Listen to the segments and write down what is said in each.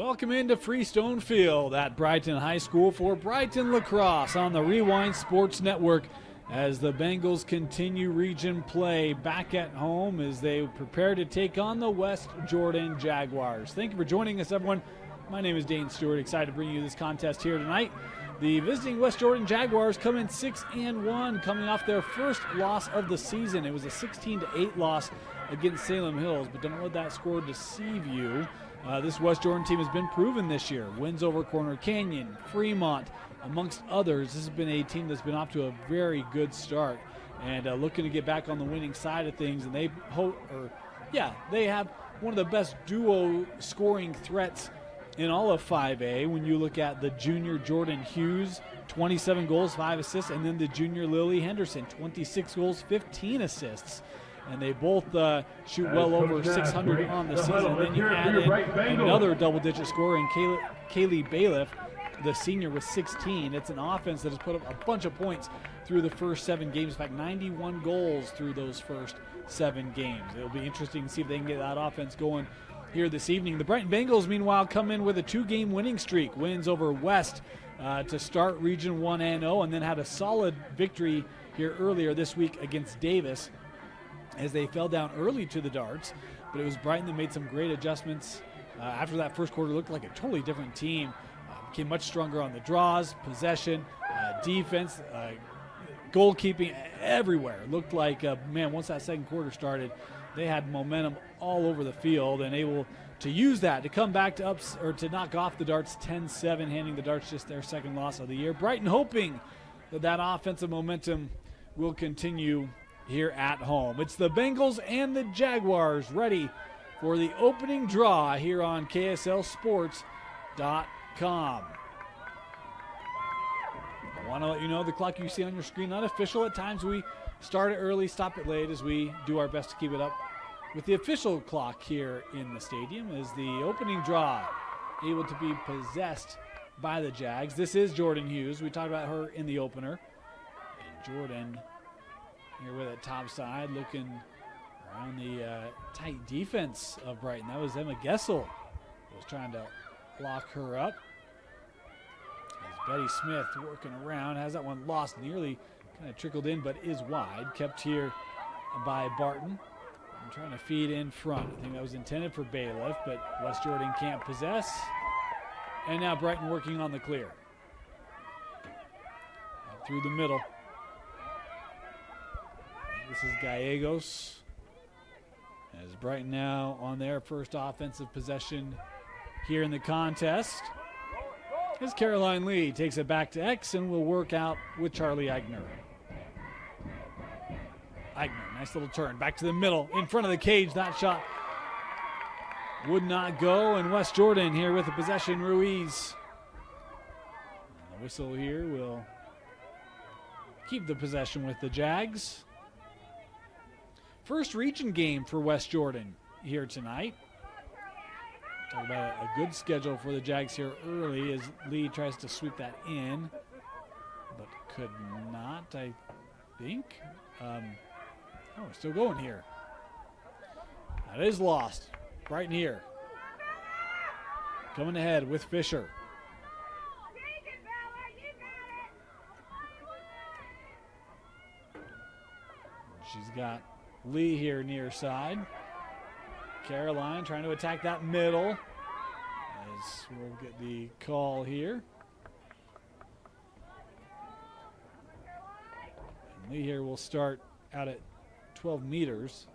Welcome into Freestone Field at Brighton High School for Brighton Lacrosse on the Rewind Sports Network as the Bengals continue region play back at home as they prepare to take on the West Jordan Jaguars. Thank you for joining us, everyone. My name is Dane Stewart. Excited to bring you this contest here tonight. The visiting West Jordan Jaguars come in 6-1, coming off their first loss of the season. It was a 16-8 loss against Salem Hills, but don't let that score deceive you. This West Jordan team has been proven this year. Wins over Corner Canyon, Fremont, amongst others. This has been a team that's been off to a very good start and looking to get back on the winning side of things. And they they have one of the best duo scoring threats in all of 5A. When you look at the junior Jordan Hughes, 27 goals, 5 assists, and then the junior Lily Henderson, 26 goals, 15 assists. And they both shoot well over 600 on the season. And then you add in another double-digit scorer in Kaylee Bailiff, the senior, with 16. It's an offense that has put up a bunch of points through the first 7 games. In fact, 91 goals through those first 7 games. It'll be interesting to see if they can get that offense going here this evening. The Brighton Bengals, meanwhile, come in with a 2-game winning streak. Wins over West to start Region 1-0, and then had a solid victory here earlier this week against Davis, as they fell down early to the darts. But it was Brighton that made some great adjustments. After that first quarter, looked like a totally different team. Became much stronger on the draws, possession, defense, goalkeeping, everywhere. Looked like, once that second quarter started, they had momentum all over the field and able to use that to come back to knock off the Darts 10-7, handing the Darts just their second loss of the year. Brighton hoping that offensive momentum will continue here at home. It's the Bengals and the Jaguars ready for the opening draw here on KSLSports.com. I want to let you know the clock you see on your screen, unofficial. At times we start it early, stop it late, as we do our best to keep it up with the official clock here in the stadium, as the opening draw able to be possessed by the Jags. This is Jordan Hughes. We talked about her in the opener. And Jordan here with it top side, looking around the tight defense of Brighton. That was Emma Gessel was trying to lock her up. As Betty Smith working around, has that one lost, nearly kind of trickled in, but is wide. Kept here by Barton. I'm trying to feed in front. I think that was intended for Bailiff, but West Jordan can't possess. And now Brighton working on the clear. Up through the middle. This is Gallegos, as Brighton now on their first offensive possession here in the contest. As Caroline Lee takes it back to X and will work out with Charlie Eigner. Nice little turn, back to the middle, in front of the cage. That shot would not go, and West Jordan here with the possession. Ruiz. And the whistle here will keep the possession with the Jags. First region game for West Jordan here tonight. Talk about a good schedule for the Jags here early as Lee tries to sweep that in, but could not, I think. We're still going here. That is lost. Brighton here. Coming ahead with Fisher. She's got Lee here near side. Caroline trying to attack that middle, as we'll get the call here. And Lee here will start out at 12 meters.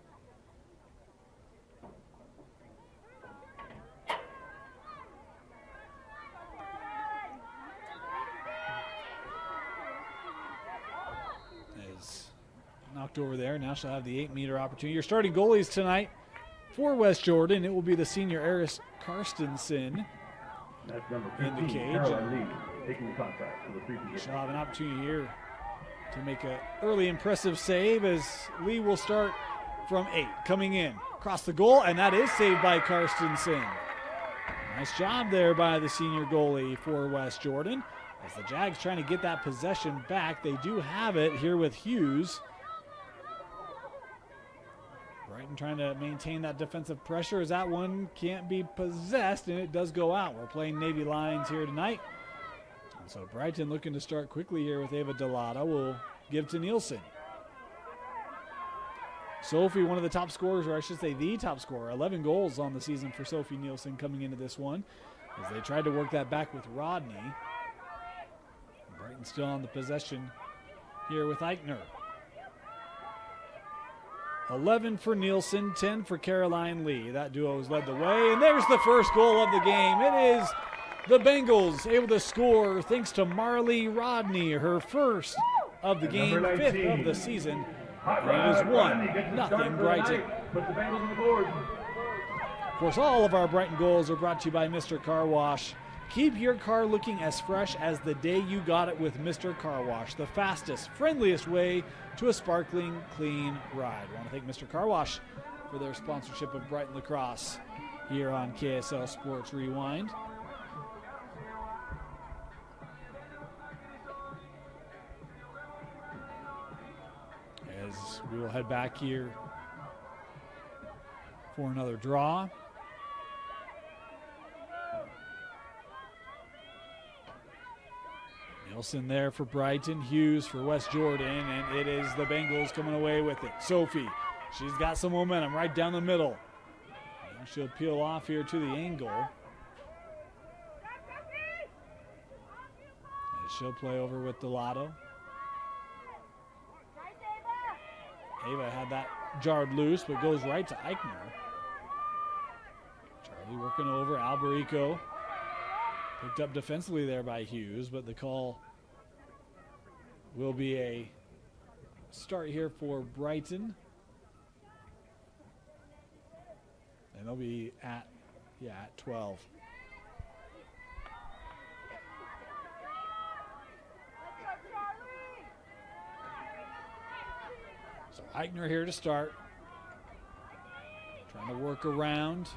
Knocked over there. Now she'll have the 8-meter opportunity. Your starting goalies tonight for West Jordan, it will be the senior Eris Karstensen in the cage. Taking the contact for the she'll have an opportunity here to make an early impressive save, as Lee will start from 8. Coming in across the goal, and that is saved by Karstensen. Nice job there by the senior goalie for West Jordan. As the Jags trying to get that possession back, they do have it here with Hughes. Brighton trying to maintain that defensive pressure as that one can't be possessed, and it does go out. We're playing Navy lines here tonight. And so Brighton looking to start quickly here with Ava Delata. Will give to Nielsen. Sophie, one of the top scorers, or I should say the top scorer. 11 goals on the season for Sophie Nielsen coming into this one as they tried to work that back with Rodney. Brighton still on the possession here with Eichner. 11 for Nielsen, 10 for Caroline Lee. That duo has led the way, and there's the first goal of the game. It is the Bengals able to score thanks to Marley Rodney, her first of the game, 5th of the season. And it is 1-0 Brighton. Put the Bengals on the board. Of course, all of our Brighton goals are brought to you by Mr. Car Wash. Keep your car looking as fresh as the day you got it with Mr. Car Wash, the fastest, friendliest way to a sparkling, clean ride. I want to thank Mr. Car Wash for their sponsorship of Brighton Lacrosse here on KSL Sports Rewind. As we will head back here for another draw. Nielsen there for Brighton, Hughes for West Jordan, and it is the Bengals coming away with it. Sophie, she's got some momentum right down the middle. And she'll peel off here to the angle. And she'll play over with Delato. Ava had that jarred loose, but goes right to Eichner. Charlie working over Alberico. Picked up defensively there by Hughes, but the call will be a start here for Brighton. And they'll be at 12. So Eichner here to start. Trying to work around.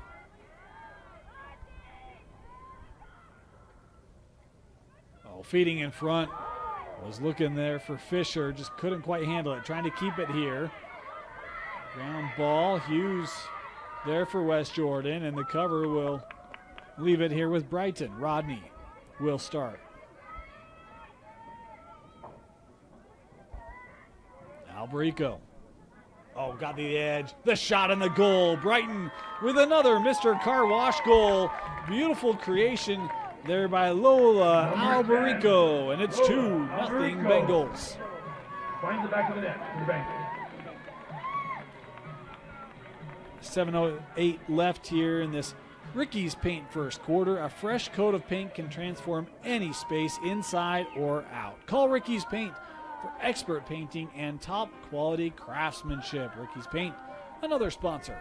Feeding in front, was looking there for Fisher, just couldn't quite handle it, trying to keep it here. Ground ball, Hughes there for West Jordan, and the cover will leave it here with Brighton. Rodney will start. Alberico. Oh, got the edge. The shot and the goal. Brighton with another Mr. Car Wash goal. Beautiful creation there by Lola Alberico, and it's 2-0 Bengals. Finds the back of the net for the Bengals. 7:08 left here in this Ricky's Paint first quarter. A fresh coat of paint can transform any space inside or out. Call Ricky's Paint for expert painting and top quality craftsmanship. Ricky's Paint, another sponsor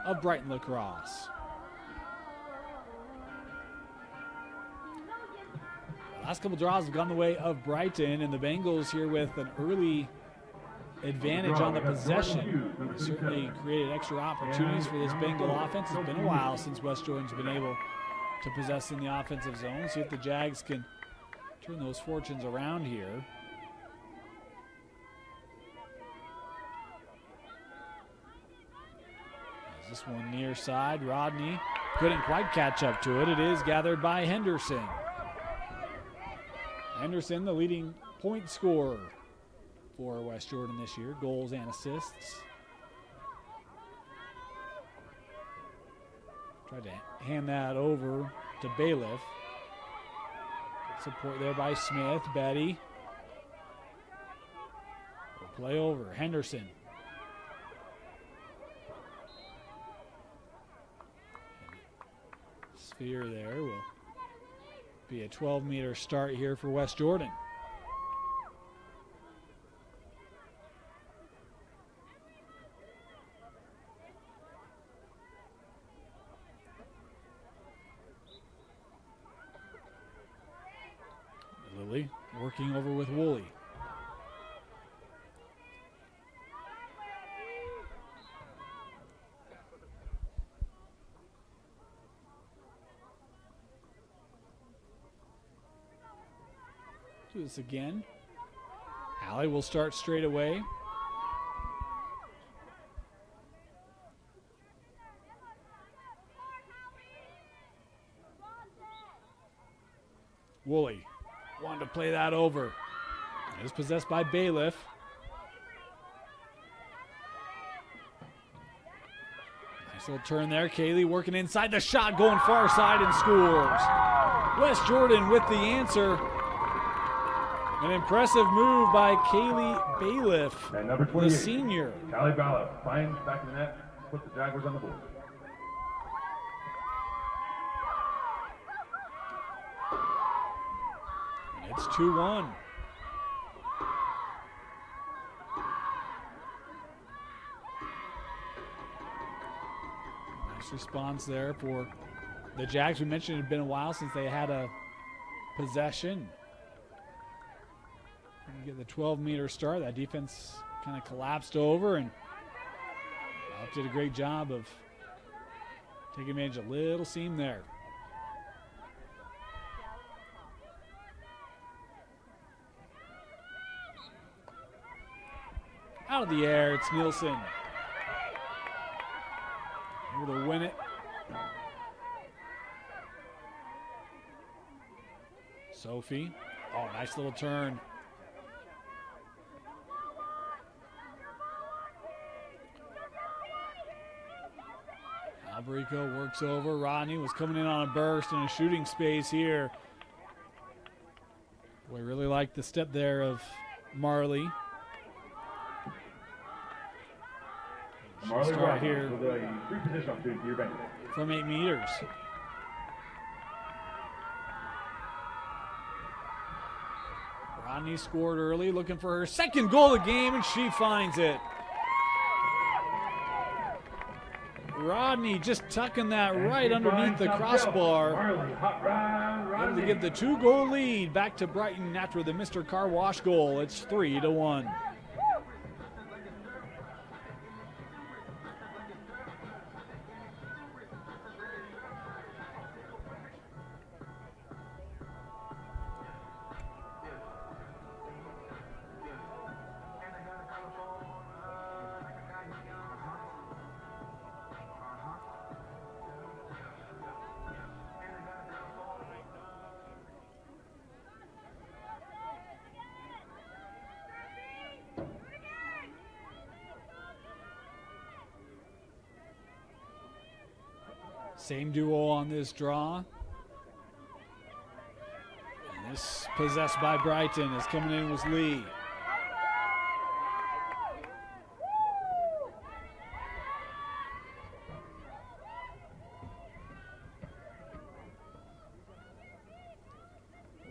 of Brighton Lacrosse. Last couple draws have gone the way of Brighton, and the Bengals here with an early advantage on the possession. Certainly created extra opportunities for this Bengal offense. It's been a while since West Jordan's been able to possess in the offensive zone. See if the Jags can turn those fortunes around here. As this one near side, Rodney couldn't quite catch up to it. It is gathered by Henderson. Henderson, the leading point scorer for West Jordan this year, goals and assists. Tried to hand that over to Bailiff. Support there by Smith. Betty. Will play over. Henderson. Sphere there will be a 12-meter start here for West Jordan. Lily working over with Woolley. Do this again. Allie will start straight away. Woolley wanted to play that over. It is possessed by Bailiff. Nice little turn there. Kaylee working inside. The shot going far side and scores. West Jordan with the answer. An impressive move by Kaylee Bailiff, And number the 28, senior. Callie Ballo finds back of the net, puts the Jaguars on the board. And it's 2-1. Nice response there for the Jags. We mentioned it had been a while since they had a possession. You get the 12-meter start. That defense kind of collapsed over, and Ralph did a great job of taking advantage of a little seam there. Out of the air, it's Nielsen. Able to win it. Sophie. Oh, nice little turn. Alberico works over. Rodney was coming in on a burst in a shooting space here. Boy, really like the step there of Marley. Marley Start here with a free position opportunity for your Bengals. from 8 meters. Rodney scored early, looking for her second goal of the game, and she finds it. Rodney just tucking that right underneath the crossbar. Marley, hot run, Able Rodney. to give the 2-goal lead back to Brighton after the Mr. Car Wash goal. It's 3-1. Same duo on this draw. And this possessed by Brighton is coming in was Lee.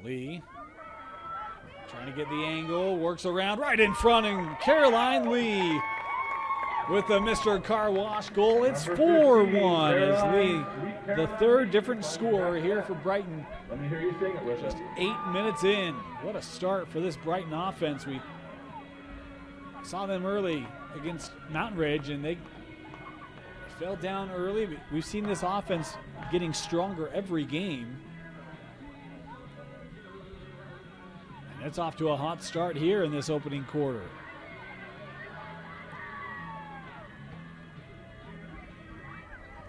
Lee trying to get the angle, works around right in front, and Caroline Lee with the Mr. Car Wash goal. It's 4-1 as Lee, the third different score here for Brighton. Let me hear you sing it, Richard. Just 8 minutes in. What a start for this Brighton offense. We saw them early against Mountain Ridge, and they fell down early. We've seen this offense getting stronger every game. And it's off to a hot start here in this opening quarter.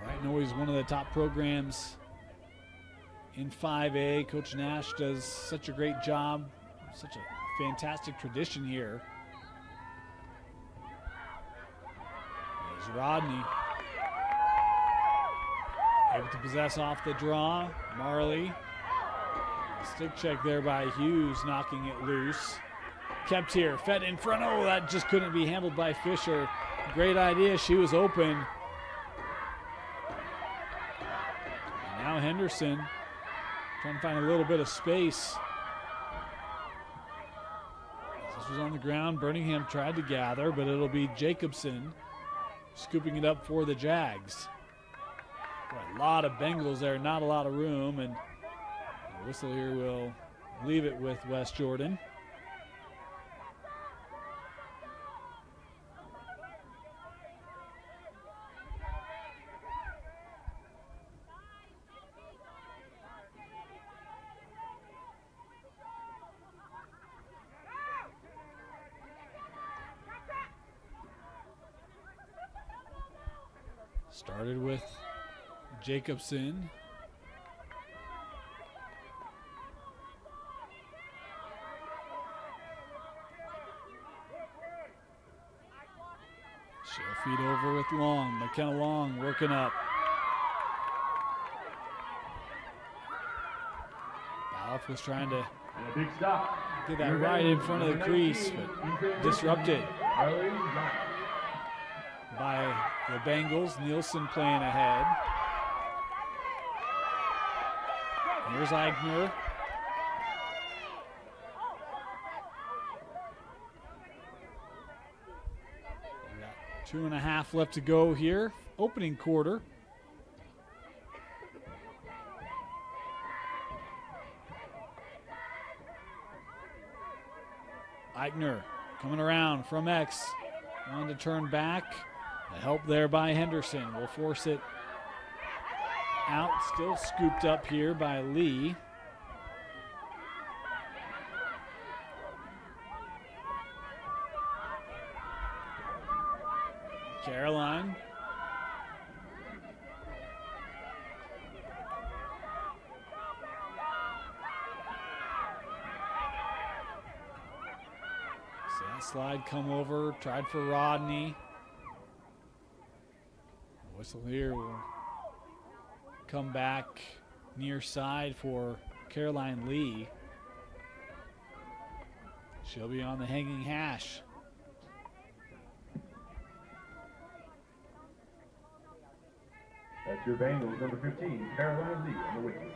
Brighton always one of the top programs in 5A. Coach Nash does such a great job, such a fantastic tradition here. There's Rodney. Able to possess off the draw. Marley. Stick check there by Hughes, knocking it loose. Kept here, fed in front. Oh, that just couldn't be handled by Fisher. Great idea, she was open. And now Henderson trying to find a little bit of space. This was on the ground. Birmingham tried to gather, but it'll be Jacobson scooping it up for the Jags. A lot of Bengals there, not a lot of room, and the whistle here will leave it with West Jordan. Started with Jacobson. Feet over with Long. McKenna Long working up. Balfe was trying to And a big stop. get that right in front of the crease, but disrupted by the Bengals. Nielsen playing ahead. Here's Eigner. We got 2.5 left to go here. Opening quarter. Eigner coming around from X. On to turn back. The help there by Henderson will force it out. Still scooped up here by Lee. Caroline. See that slide come over, tried for Rodney. Whistle here will come back near side for Caroline Lee. She'll be on the hanging hash. That's your Bengals, number 15, Caroline Lee on the wing.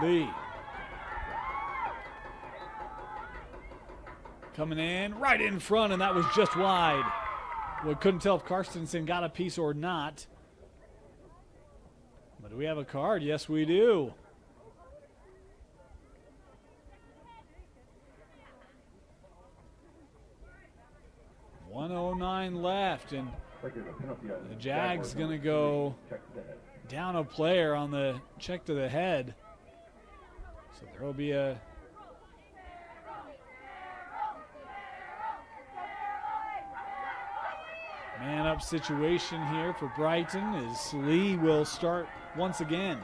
Lee. Coming in right in front, and that was just wide. We couldn't tell if Karstensen got a piece or not. But do we have a card? Yes, we do. .109 left, and the Jags going to go down a player on the check to the head. So there will be a man-up situation here for Brighton as Lee will start once again.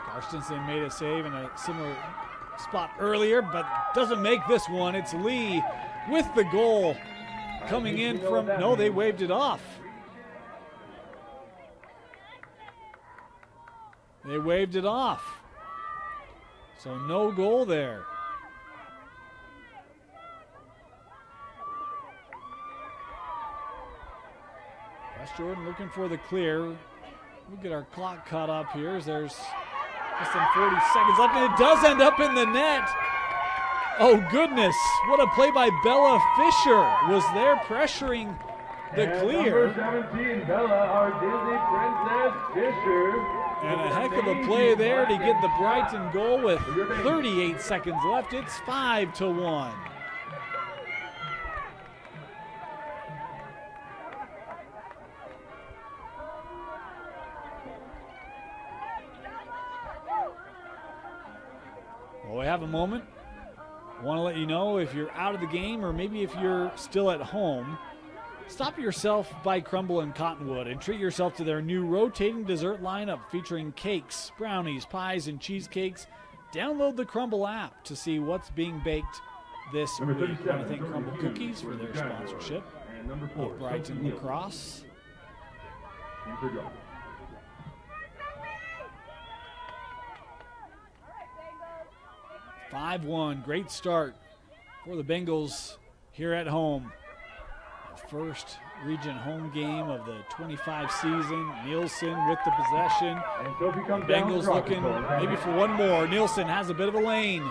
Karstensen made a save in a similar spot earlier, but doesn't make this one. It's Lee with the goal coming in from, no, they waved it off. They waved it off. So no goal there. West Jordan looking for the clear. We'll get our clock caught up here as there's less than 40 seconds left, and it does end up in the net. Oh goodness, what a play by Bella Fisher. Was there pressuring the clear. Number 17, Bella, our Disney Princess Fisher. And a heck of a play there to get the Brighton goal with 38 seconds left. It's 5-1. Well, we have a moment. I want to let you know if you're out of the game or maybe if you're still at home, stop yourself by Crumble and Cottonwood and treat yourself to their new rotating dessert lineup featuring cakes, brownies, pies, and cheesecakes. Download the Crumble app to see what's being baked this week. I want to thank Crumble Cookies for their sponsorship of Brighton Lacrosse. 5-1, great start for the Bengals here at home. The first region home game of the 25 season. Nielsen with the possession. Bengals looking maybe for one more. Nielsen has a bit of a lane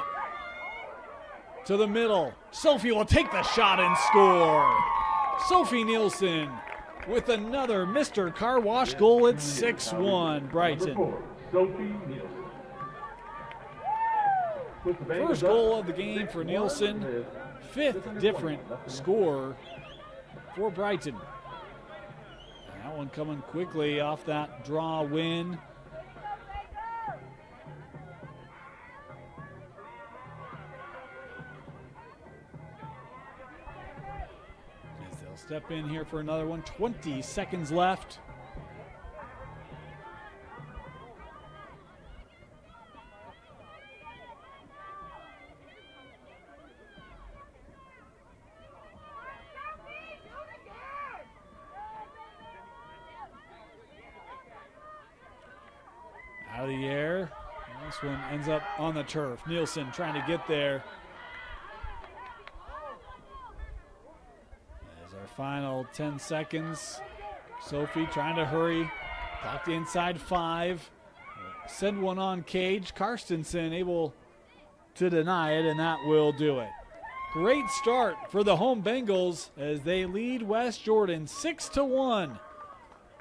to the middle. Sophie will take the shot and score. Sophie Nielsen with another Mr. Car Wash goal. It's 6-1 Brighton. Sophie Nielsen. First goal of the game for Nielsen. Fifth different score for Brighton. And that one coming quickly off that draw win. As they'll step in here for another one. 20 seconds left. Out of the air. This one ends up on the turf. Nielsen trying to get there. As our final 10 seconds. Sophie trying to hurry. Clock to inside 5. Send one on Cage. Karstensen able to deny it, and that will do it. Great start for the home Bengals as they lead West Jordan 6-1.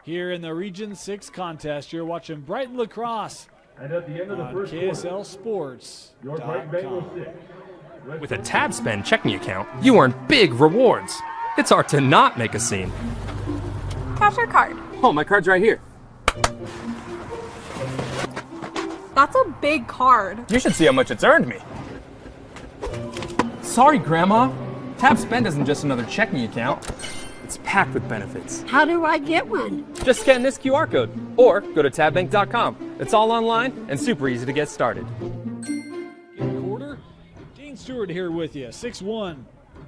Here in the Region 6 contest, you're watching Brighton Lacrosse And at the end of the on first KSL Sports. quarter, your Brighton Bengals 6. With a Tab Spend checking account, you earn big rewards. It's hard to not make a scene. Cash or card? Oh, my card's right here. That's a big card. You should see how much it's earned me. Sorry, Grandma. Tab Spend isn't just another checking account. It's packed with benefits. How do I get one? Just scan this QR code or go to tabbank.com. It's all online and super easy to get started. Quarter. Dean Stewart here with you. 6-1.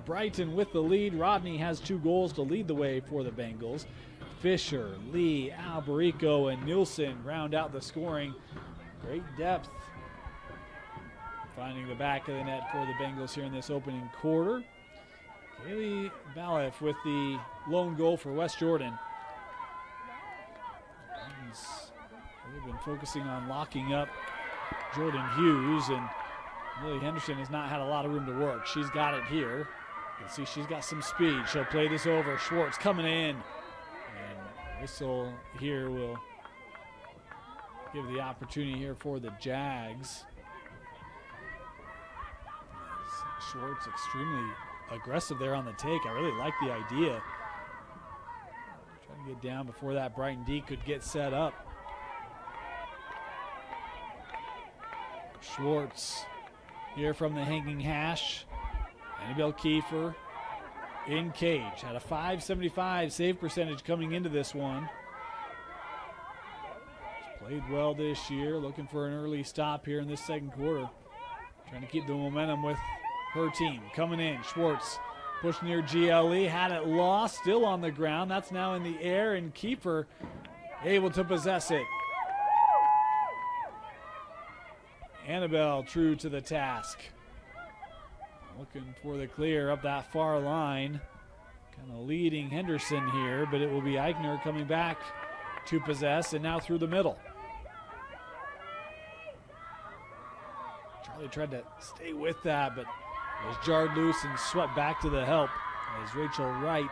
Brighton with the lead. Rodney has 2 goals to lead the way for the Bengals. Fisher, Lee, Alberico, and Nielsen round out the scoring. Great depth. Finding the back of the net for the Bengals here in this opening quarter. Kaylee Balif with the lone goal for West Jordan. They've been focusing on locking up Jordan Hughes, and Lily Henderson has not had a lot of room to work. She's got it here. You can see she's got some speed. She'll play this over. Schwartz coming in. And whistle here will give the opportunity here for the Jags. Schwartz extremely aggressive there on the take. I really like the idea. Trying to get down before that Brighton D could get set up. Schwartz here from the hanging hash. Annabelle Kiefer in Cage. Had a .575 save percentage coming into this one. She's played well this year. Looking for an early stop here in this second quarter. Trying to keep the momentum with her team. Coming in, Schwartz pushed near GLE, had it lost, still on the ground. That's now in the air, and Kiefer able to possess it. Annabelle true to the task. Looking for the clear up that far line. Kind of leading Henderson here, but it will be Eichner coming back to possess, and now through the middle. Charlie tried to stay with that, but was jarred loose and swept back to the help as Rachel Wright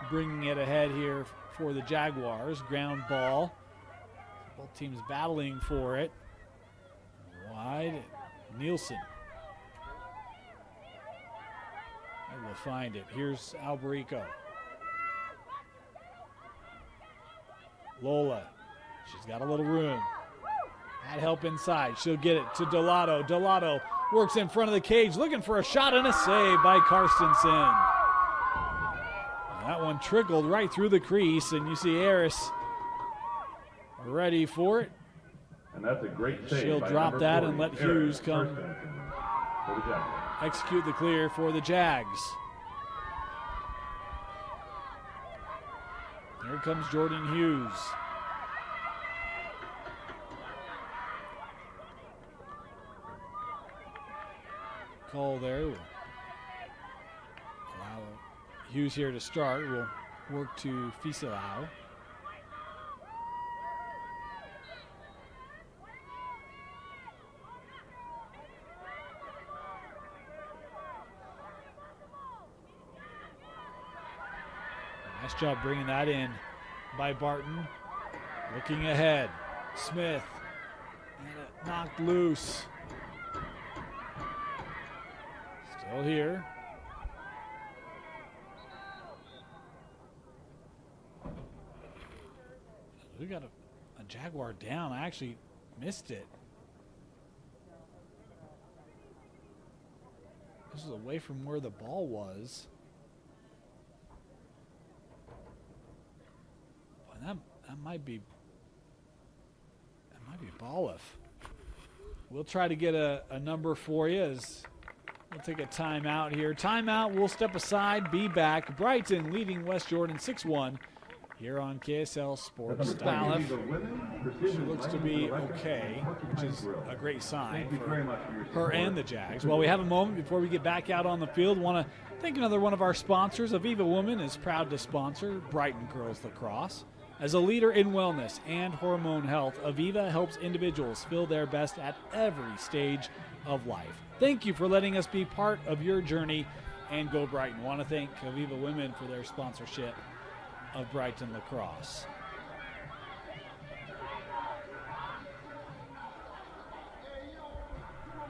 bringing it ahead here for the Jaguars. Ground ball. Both teams battling for it. Wide. Nielsen. And we'll find it. Here's Alberico. Lola. She's got a little room. Had help inside. She'll get it to Delato. Delato works in front of the cage, looking for a shot and a save by Karstensen. That one trickled right through the crease, and you see Harris ready for it. And that's a great save. She'll drop that and let Hughes come execute the clear for the Jags. Here comes Jordan Hughes. Call there. We'll allow Hughes here to start. We'll work to Fiselau. Nice job bringing that in by Barton. Looking ahead. Smith. And it knocked loose. Still here. We got a Jaguar down. I actually missed it. This is away from where the ball was. might be Ballif. We'll try to get a number for you as we'll take a timeout here. Timeout, we'll step aside, be back. Brighton leading West Jordan 6-1 here on KSL Sports. Ballif, she looks to be okay, which is a great sign for her and the Jags. Well, we have a moment before we get back out on the field. Want to thank another one of our sponsors. Aviva Women is proud to sponsor Brighton Girls Lacrosse. As a leader in wellness and hormone health, Aviva helps individuals feel their best at every stage of life. Thank you for letting us be part of your journey, and go Brighton. Want to thank Aviva Women for their sponsorship of Brighton Lacrosse.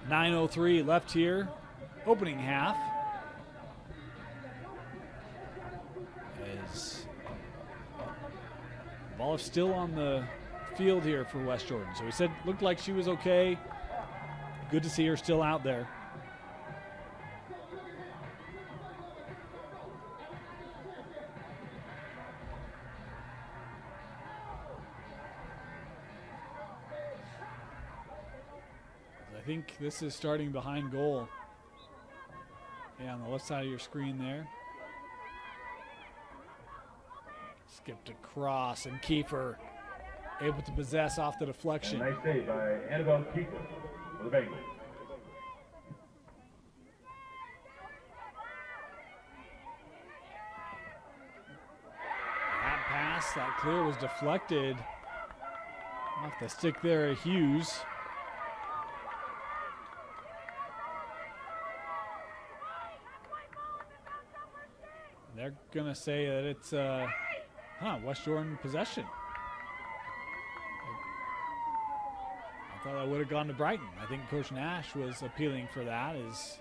.9:03 left here, opening half. As Ballif still on the field here for West Jordan. So he said looked like she was okay. Good to see her still out there. I think this is starting behind goal. Yeah, on the left side of your screen there. Skipped across, and Kiefer able to possess off the deflection. Nice save by Annabelle Kiefer for the Bengals. That pass, that clear was deflected off the stick there at Hughes. They're going to say that it's West Jordan possession. I thought that would have gone to Brighton. I think Coach Nash was appealing for that as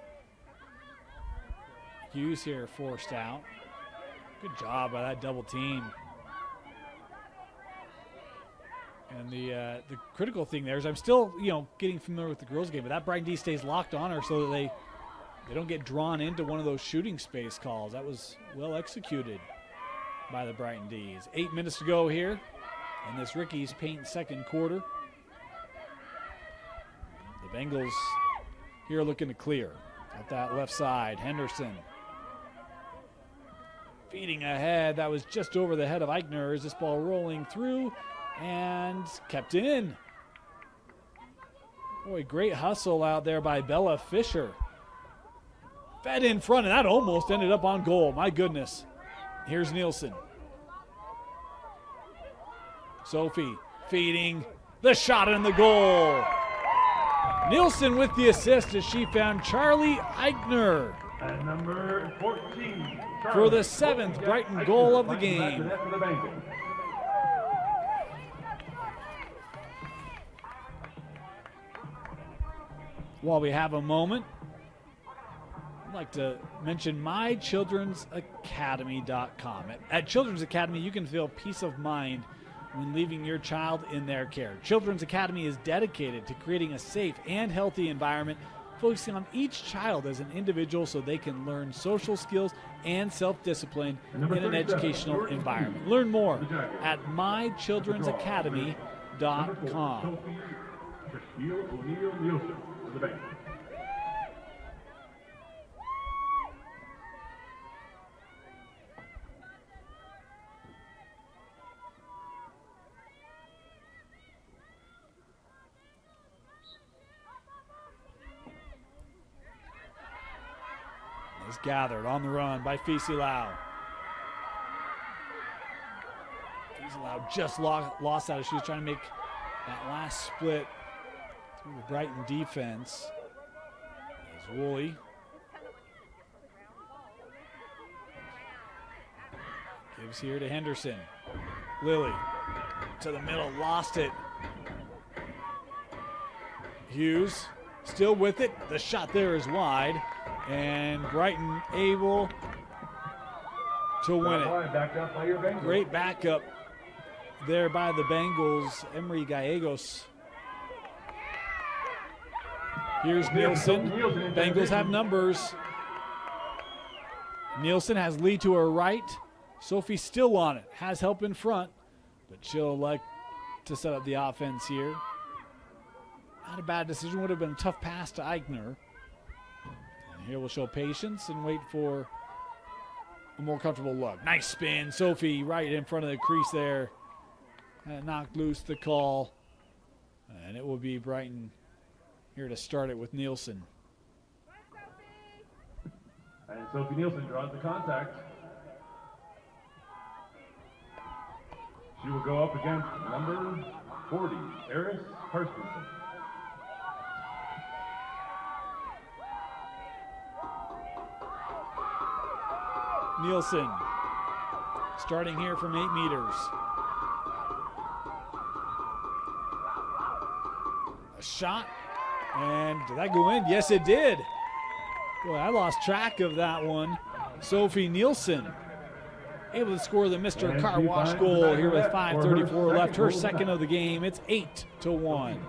Hughes here forced out. Good job by that double team. And the critical thing there is I'm still, getting familiar with the girls game, but that Brighton D stays locked on her so that they don't get drawn into one of those shooting space calls. That was well executed by the Brighton D's. 8 minutes to go here in this Ricky's Paint second quarter. The Bengals here looking to clear at that left side. Henderson feeding ahead. That was just over the head of Eichner as this ball rolling through and kept in. Boy, great hustle out there by Bella Fisher. Fed in front, and that almost ended up on goal. My goodness. Here's Nielsen. Sophie feeding the shot and the goal. Nielsen with the assist as she found Charlie Eichner And number 14. for the seventh Brighton goal of the game. While we have a moment, I'd like to mention mychildrensacademy.com. At Children's Academy, you can feel peace of mind when leaving your child in their care. Children's Academy is dedicated to creating a safe and healthy environment, focusing on each child as an individual so they can learn social skills and self-discipline in an educational environment. Learn more at mychildrensacademy.com. Is gathered on the run by Fisi-Lau. Fisi-Lau just lost out as she was trying to make that last split through the Brighton defense. As Woolley gives here to Henderson. Lilly to the middle, lost it. Hughes still with it. The shot there is wide. And Brighton able to win it. Great backup there by the Bengals. Emery Gallegos. Here's Nielsen. Bengals have numbers. Nielsen has Lee to her right. Sophie still on it. Has help in front. but she'll elect to set up the offense here. Not a bad decision. Would have been a tough pass to Eichner. And here we'll show patience and wait for a more comfortable look. Nice spin. Sophie right in front of the crease there. Knocked loose the call. And it will be Brighton here to start it with Nielsen. And Sophie Nielsen draws the contact. She will go up against number 40, Eris Karstensen. Nielsen starting here from 8 meters. A shot, and did that go in? Yes, it did. Boy, I lost track of that one. Sophie Nielsen able to score the Mr. Car Wash goal here with 5:34 left. Her second of the game. It's 8-1.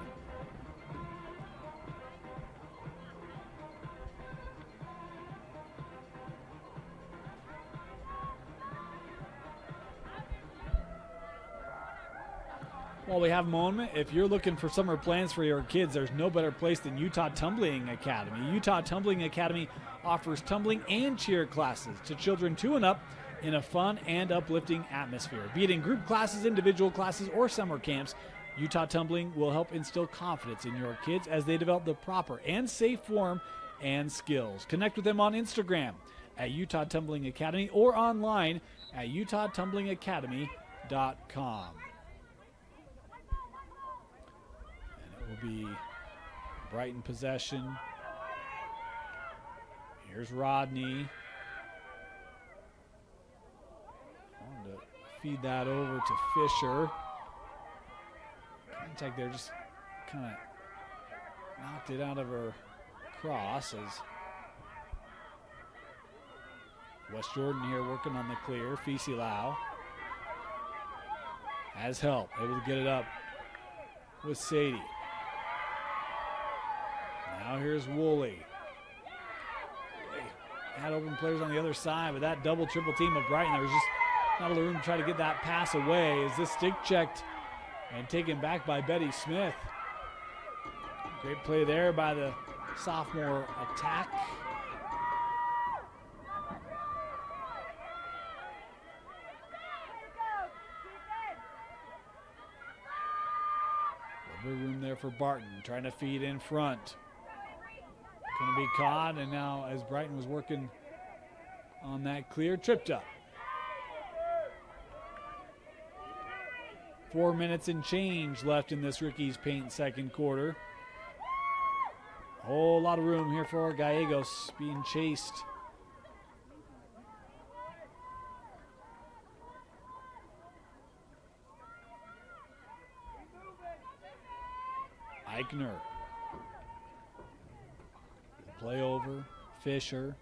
While we have a moment, if you're looking for summer plans for your kids, there's no better place than Utah Tumbling Academy. Utah Tumbling Academy offers tumbling and cheer classes to children 2 and up in a fun and uplifting atmosphere. Be it in group classes, individual classes, or summer camps, Utah Tumbling will help instill confidence in your kids as they develop the proper and safe form and skills. Connect with them on Instagram at Utah Tumbling Academy or online at utahtumblingacademy.com. Will be Brighton possession. Here's Rodney. Wanted to feed that over to Fisher. Contact there, just kind of knocked it out of her cross as West Jordan here working on the clear. Fisi Lau has help, able to get it up with Sadie. Now here's Woolley. Had open players on the other side, but that double triple team of Brighton, there was just not a lot of room to try to get that pass away. As this stick checked and taken back by Betty Smith. Great play there by the sophomore attack. A little room there for Barton, trying to feed in front. Going to be caught, and now as Brighton was working on that clear, tripped up. 4 minutes and change left in this Ricky's Paint second quarter. A whole lot of room here for Gallegos being chased. Eichner. Play over, Fisher.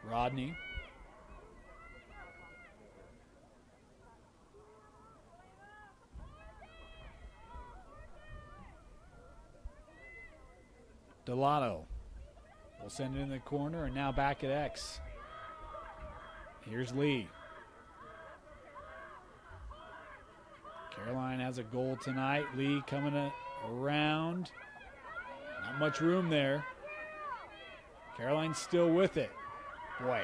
Rodney. Delano. We'll send it in the corner, and now back at X. Here's Lee. Caroline has a goal tonight. Lee coming around. Not much room there. Caroline's still with it. Boy,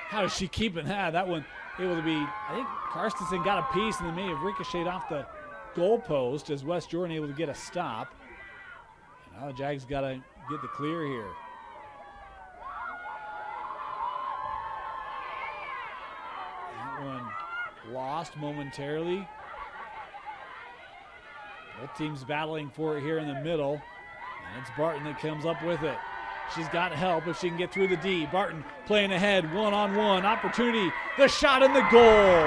how is she keeping that? That one able to be, I think Karstensen got a piece and then may have ricocheted off the goalpost as West Jordan able to get a stop. And now the Jags got to get the clear here. Lost momentarily. Both teams battling for it here in the middle. And it's Barton that comes up with it. She's got help if she can get through the D. Barton playing ahead, one-on-one. Opportunity, the shot and the goal.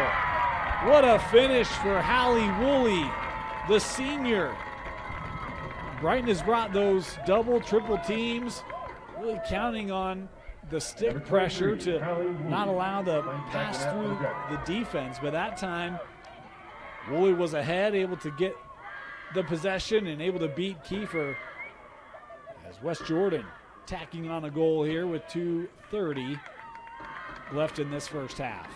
What a finish for Hallie Woolley, the senior. Brighton has brought those double, triple teams, really counting on the stick pressure to not allow the pass through the defense. But that time, Woolley was ahead, able to get the possession and able to beat Kiefer as West Jordan tacking on a goal here with 2:30 left in this first half.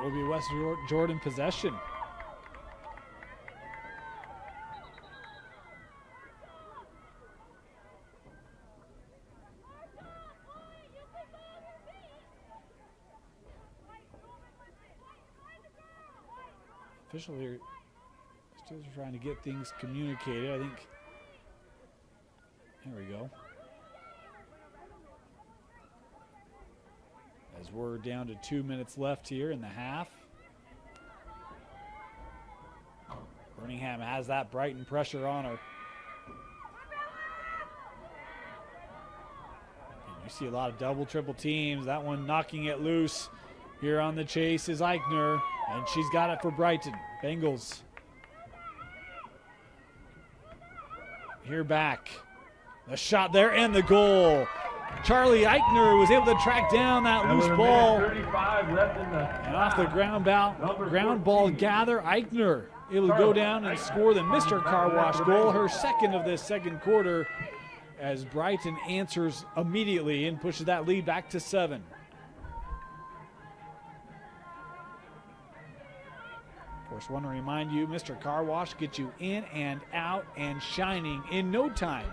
Will be West Jordan possession. Official here still trying to get things communicated. I think, there we go. As we're down to 2 minutes left here in the half. Birmingham has that Brighton pressure on her. And you see a lot of double, triple teams. That one knocking it loose. Here on the chase is Eichner, and she's got it for Brighton. Bengals. Here back. The shot there and the goal. Charlie Eichner was able to track down that loose ball. 35 left in the and off the ground ball gather, Eichner able to go down and score the Mr. Car Wash goal, her second of this second quarter, as Brighton answers immediately and pushes that lead back to 7. Of course, want to remind you, Mr. Car Wash gets you in and out and shining in no time.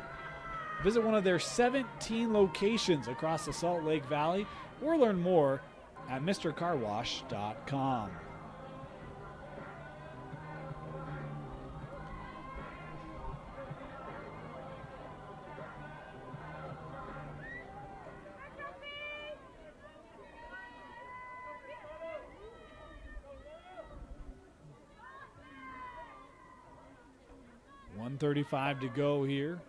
Visit one of their 17 locations across the Salt Lake Valley or learn more at mrcarwash.com. .135 to go here.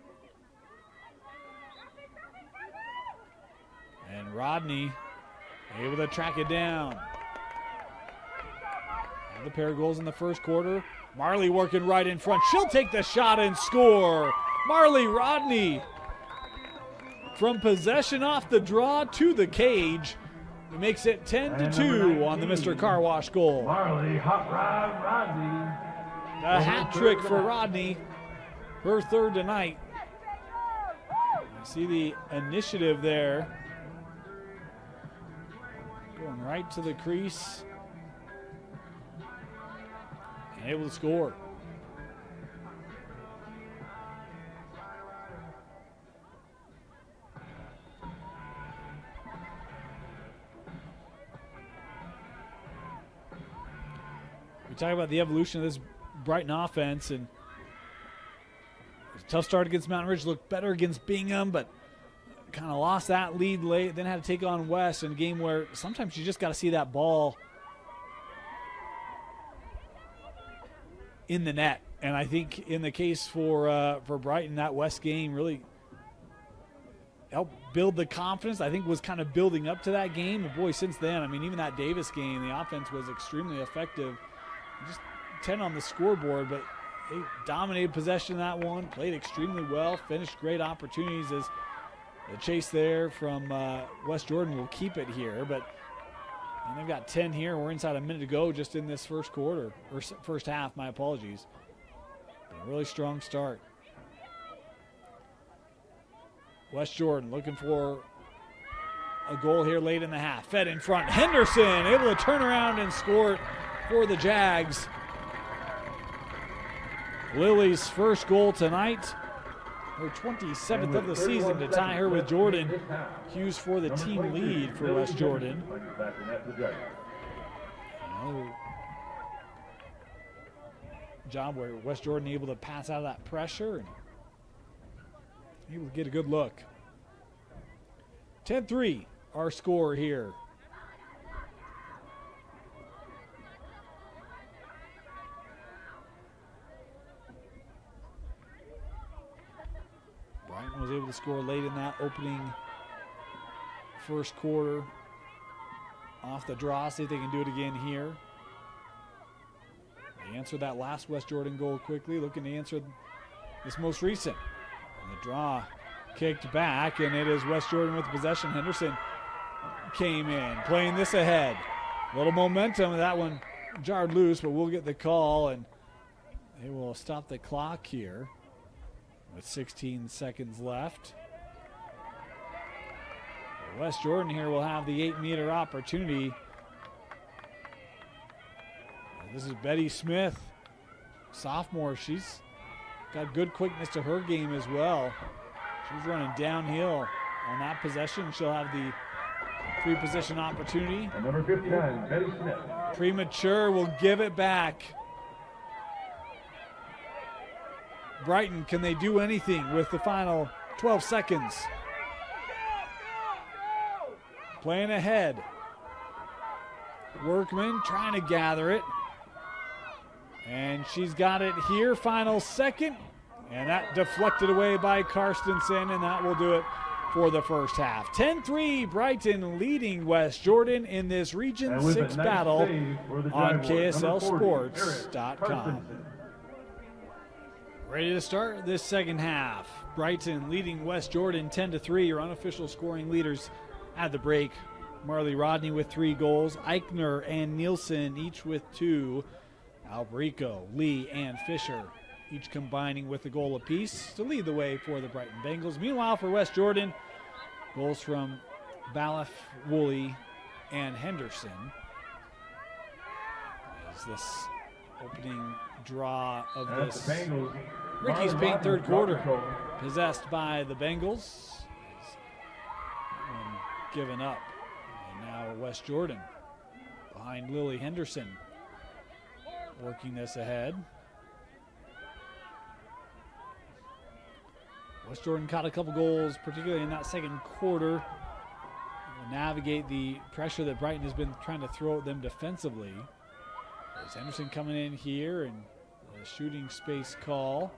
And Rodney able to track it down. Another pair of goals in the first quarter. Marley working right in front. She'll take the shot and score. Marley Rodney from possession off the draw to the cage. It makes it 10-2 on the Mr. Car Wash goal. Marley Hot Rod Rodney. A hat trick for Rodney. Her third tonight. You see the initiative there. Going right to the crease. And able to score. We talk about the evolution of this Brighton offense, and it was a tough start against Mountain Ridge, looked better against Bingham, but kind of lost that lead late, then had to take on West in a game where sometimes you just got to see that ball in the net. And I think in the case for Brighton, that West game really helped build the confidence. I think was kind of building up to that game. But boy, since then, I mean, even that Davis game, the offense was extremely effective. Just 10 on the scoreboard, but they dominated possession in that one, played extremely well, finished great opportunities as the chase there from West Jordan will keep it here. But and they've got 10 here. We're inside a minute to go just in this first quarter, or first half, my apologies. But a really strong start. West Jordan looking for a goal here late in the half. Fed in front. Henderson able to turn around and score it for the Jags. Lily's first goal tonight. Her 27th of the season to tie her with Jordan Hughes for the team lead for West Jordan. Another job where West Jordan able to pass out of that pressure and able to get a good look. 10-3 our score here. was able to score late in that opening first quarter off the draw. See if they can do it again here. They answered that last West Jordan goal quickly, looking to answer this most recent. And the draw kicked back, and it is West Jordan with possession. Henderson came in, playing this ahead. A little momentum, that one jarred loose, but we'll get the call, and they will stop the clock here with 16 seconds left. West Jordan here will have the 8-meter opportunity. This is Betty Smith, sophomore. She's got good quickness to her game as well. She's running downhill on that possession. She'll have the 3-position opportunity. And number 59, Betty Smith. Premature will give it back. Brighton, can they do anything with the final 12 seconds? Playing ahead. Workman trying to gather it. And she's got it here, final second. And that deflected away by Karstensen, and that will do it for the first half. 10-3, Brighton leading West Jordan in this Region 6 battle on KSLSports.com. Ready to start this second half. Brighton leading West Jordan 10-3, your unofficial scoring leaders at the break. Marley Rodney with 3 goals. Eichner and Nielsen each with 2. Alberico, Lee, and Fisher each combining with a goal apiece to lead the way for the Brighton Bengals. Meanwhile, for West Jordan, goals from Balef, Woolley, and Henderson. As this opening draw of this Ricky's Paint third quarter possessed by the Bengals. Given up. And now West Jordan behind Lily Henderson, working this ahead. West Jordan caught a couple goals, particularly in that second quarter, to navigate the pressure that Brighton has been trying to throw at them defensively. There's Henderson coming in here, and a shooting space call.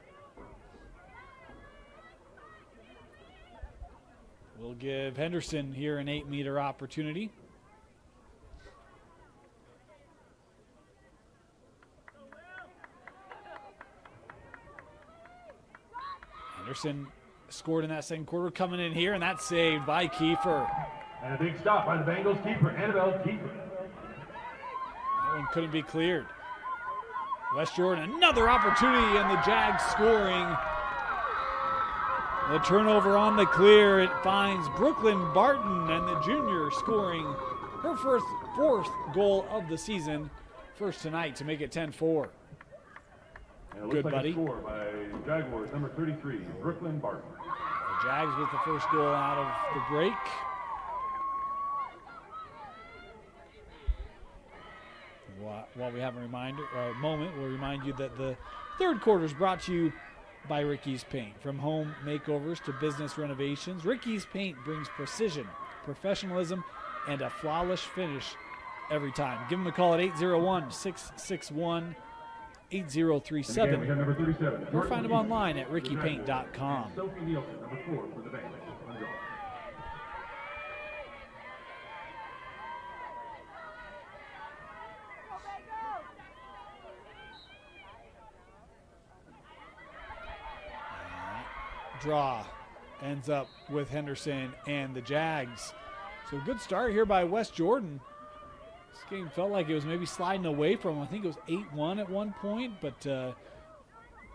We'll give Henderson here an 8-meter opportunity. Henderson scored in that second quarter, coming in here, and that's saved by Kiefer. And a big stop by the Bengals keeper, Annabelle Kiefer. That one couldn't be cleared. West Jordan, another opportunity, and the Jags scoring. The turnover on the clear, it finds Brooklyn Barton, and the junior scoring her fourth goal of the season, first tonight, to make it 10-4. Good, like buddy. A score by Jaguars, number 33, Brooklyn Barton. The Jags with the first goal out of the break. While we have a moment, we'll remind you that the third quarter is brought to you by Ricky's Paint. From home makeovers to business renovations, Ricky's Paint brings precision, professionalism, and a flawless finish every time. Give them a call at 801-661-8037. Or find them online at rickypaint.com. Sophie Nielsen, number 4 for the Bengals. Draw ends up with Henderson and the Jags. So good start here by West Jordan. This game felt like it was maybe sliding away from them. I think it was 8-1 at one point, but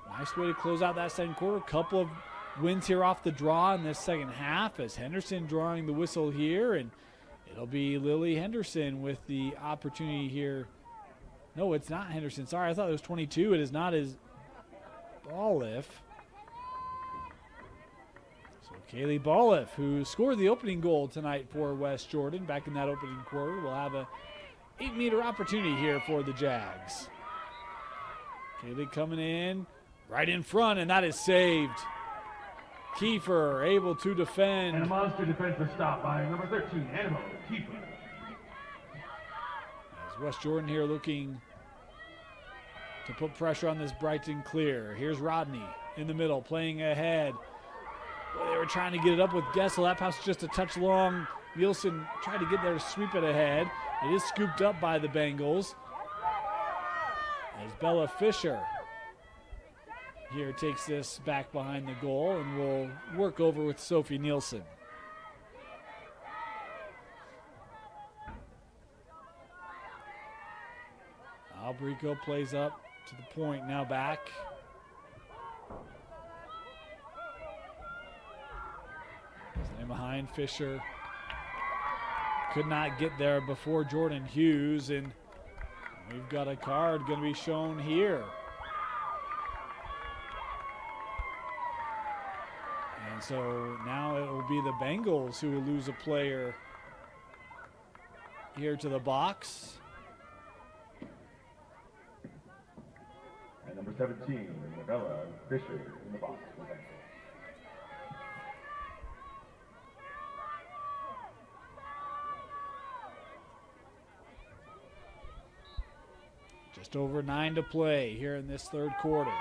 nice way to close out that second quarter. Couple of wins here off the draw in this second half as Henderson drawing the whistle here, and it'll be Lily Henderson with the opportunity here. No, it's not Henderson. Sorry, I thought it was 22. It is not his Balef. Kaylee Balef, who scored the opening goal tonight for West Jordan back in that opening quarter, will have a 8-meter opportunity here for the Jags. Kaylee coming in right in front, and that is saved. Kiefer able to defend. And a monster defensive stop by number 13, Annabelle Kiefer. As West Jordan here looking to put pressure on this Brighton clear. Here's Rodney in the middle, playing ahead. Boy, they were trying to get it up with Gessel. That pass was just a touch long. Nielsen tried to get there to sweep it ahead. It is scooped up by the Bengals. As Bella Fisher here takes this back behind the goal and will work over with Sophie Nielsen. Albrico plays up to the point, now back. Staying behind Fisher. Could not get there before Jordan Hughes, and we've got a card going to be shown here. And so now it will be the Bengals who will lose a player here to the box. And number 17, Bella Fisher in the box. Just over 9 to play here in this third quarter.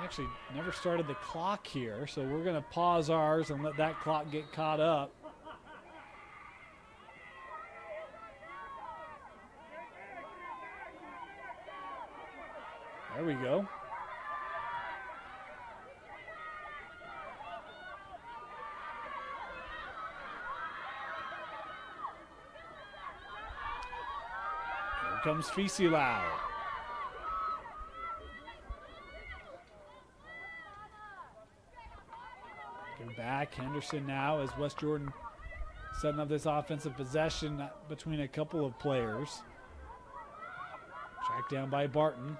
Actually never started the clock here, so we're going to pause ours and let that clock get caught up. There we go. Here comes Fisilau. Give back. Henderson now as West Jordan setting up this offensive possession between a couple of players. Tracked down by Barton.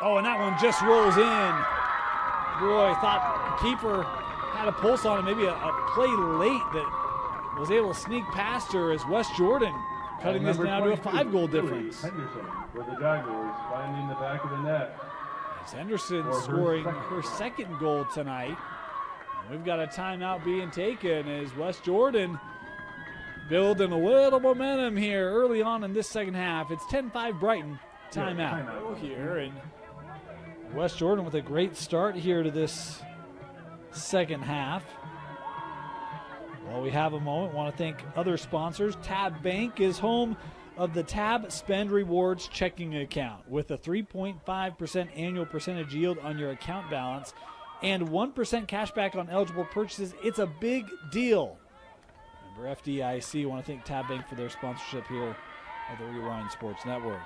Oh, and that one just rolls in. Boy, thought the keeper had a pulse on it, maybe a play late that was able to sneak past her as West Jordan cutting this down to a 5-goal difference. Henderson for the Jaguars finding the back of the net. As Henderson scoring her second goal tonight. And we've got a timeout being taken as West Jordan building a little momentum here early on in this second half. It's 10-5 Brighton. Timeout here, and West Jordan with a great start here to this second half. While we have a moment, want to thank other sponsors. Tab Bank is home of the Tab Spend Rewards checking account with a 3.5% annual percentage yield on your account balance and 1% cash back on eligible purchases. It's a big deal. Remember FDIC. Want to thank Tab Bank for their sponsorship here of the Rewind Sports Network.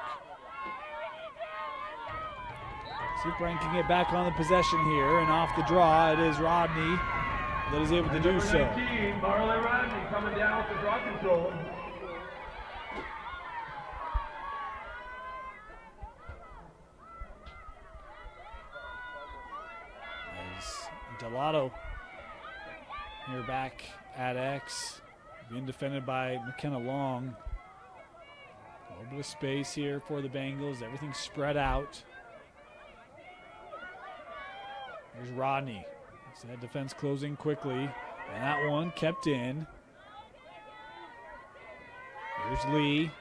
See if Brighton can get back on the possession here, and off the draw, it is Rodney that is able to do so. 19, Marley Rodney coming down with the draw control. As Delato here back at X, being defended by McKenna Long. A little bit of space here for the Bengals, everything spread out. Here's Rodney. So that defense closing quickly. And that one kept in. Here's Lee.